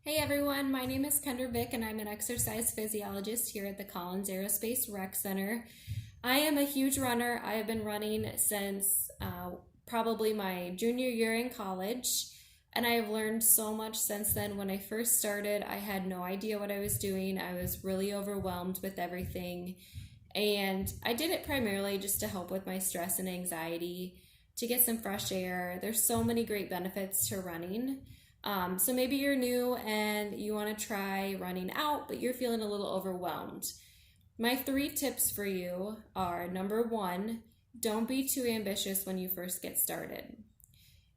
Hey everyone, my name is Kendra Vick and I'm an exercise physiologist here at the Collins Aerospace Rec Center. I am a huge runner. I have been running since probably my junior year in college, and I have learned so much since then. When I first started, I had no idea what I was doing. I was really overwhelmed with everything, and I did it primarily just to help with my stress and anxiety, to get some fresh air. There's so many great benefits to running. So maybe you're new and you want to try running out, but you're feeling a little overwhelmed. My three tips for you are: number one, don't be too ambitious when you first get started.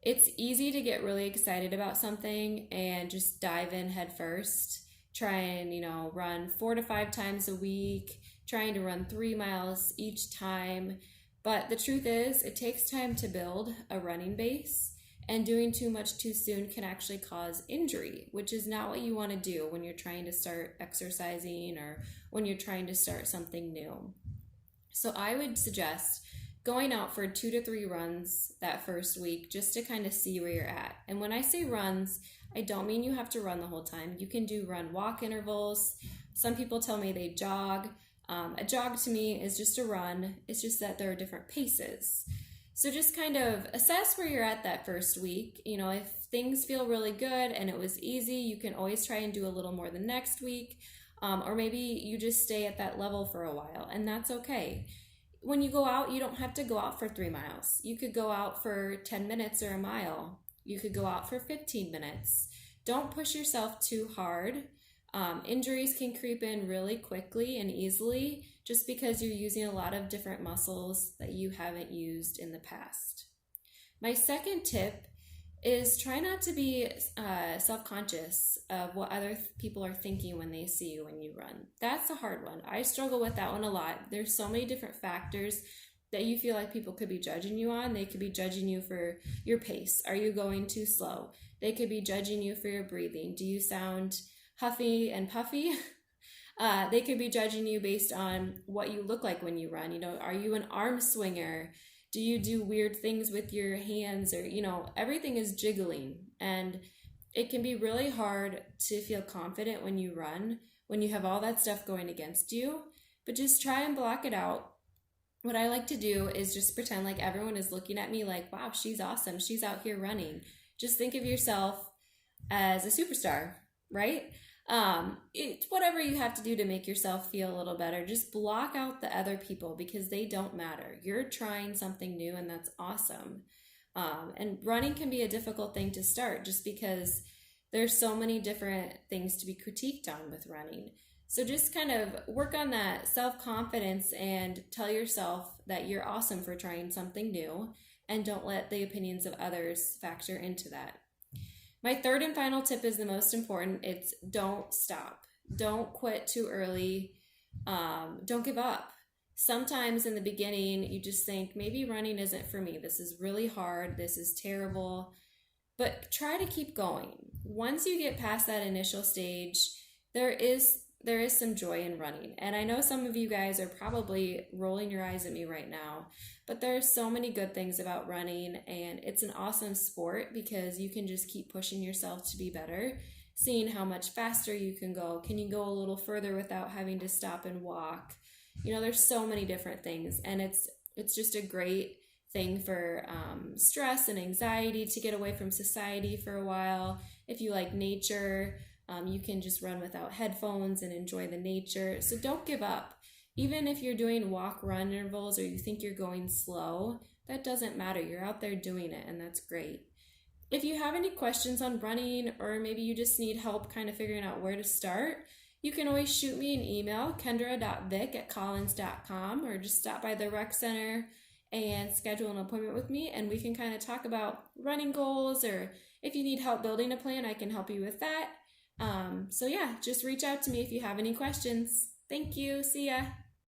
It's easy to get really excited about something and just dive in head first. Try and, run 4 to 5 times a week, trying to run 3 miles each time. But the truth is, it takes time to build a running base, and doing too much too soon can actually cause injury, which is not what you want to do when you're trying to start exercising or when you're trying to start something new. So I would suggest going out for 2 to 3 runs that first week just to kind of see where you're at. And when I say runs, I don't mean you have to run the whole time. You can do run walk intervals. Some people tell me they jog. A jog to me is just a run. It's just that there are different paces. So just kind of assess where you're at that first week. If things feel really good and it was easy, you can always try and do a little more the next week. Or maybe you just stay at that level for a while, and that's okay. When you go out, you don't have to go out for 3 miles. You could go out for 10 minutes or a mile. You could go out for 15 minutes. Don't push yourself too hard. Injuries can creep in really quickly and easily just because you're using a lot of different muscles that you haven't used in the past. My second tip is try not to be self-conscious of what other people are thinking when they see you when you run. That's a hard one. I struggle with that one a lot. There's so many different factors that you feel like people could be judging you on. They could be judging you for your pace. Are you going too slow? They could be judging you for your breathing. Do you sound huffy and puffy? They could be judging you based on what you look like when you run. Are you an arm swinger? Do you do weird things with your hands? Or, everything is jiggling. And it can be really hard to feel confident when you run, when you have all that stuff going against you. But just try and block it out. What I like to do is just pretend like everyone is looking at me like, wow, she's awesome. She's out here running. Just think of yourself as a superstar, right? It's whatever you have to do to make yourself feel a little better. Just block out the other people because they don't matter. You're trying something new, and that's awesome. And running can be a difficult thing to start just because there's so many different things to be critiqued on with running. So just kind of work on that self-confidence and tell yourself that you're awesome for trying something new, and don't let the opinions of others factor into that. My third and final tip is the most important. It's don't stop. Don't quit too early. Don't give up. Sometimes in the beginning, you just think, maybe running isn't for me. This is really hard. This is terrible. But try to keep going. Once you get past that initial stage, there is some joy in running. And I know some of you guys are probably rolling your eyes at me right now, but there are so many good things about running, and it's an awesome sport because you can just keep pushing yourself to be better, seeing how much faster you can go. Can you go a little further without having to stop and walk? There's so many different things, and it's just a great thing for stress and anxiety, to get away from society for a while. If you like nature, you can just run without headphones and enjoy the nature. So don't give up. Even if you're doing walk-run intervals or you think you're going slow, that doesn't matter. You're out there doing it, and that's great. If you have any questions on running, or maybe you just need help kind of figuring out where to start, you can always shoot me an email, kendra.vick@collins.com, or just stop by the rec center and schedule an appointment with me, and we can kind of talk about running goals, or if you need help building a plan, I can help you with that. So yeah, just reach out to me if you have any questions. Thank you. See ya.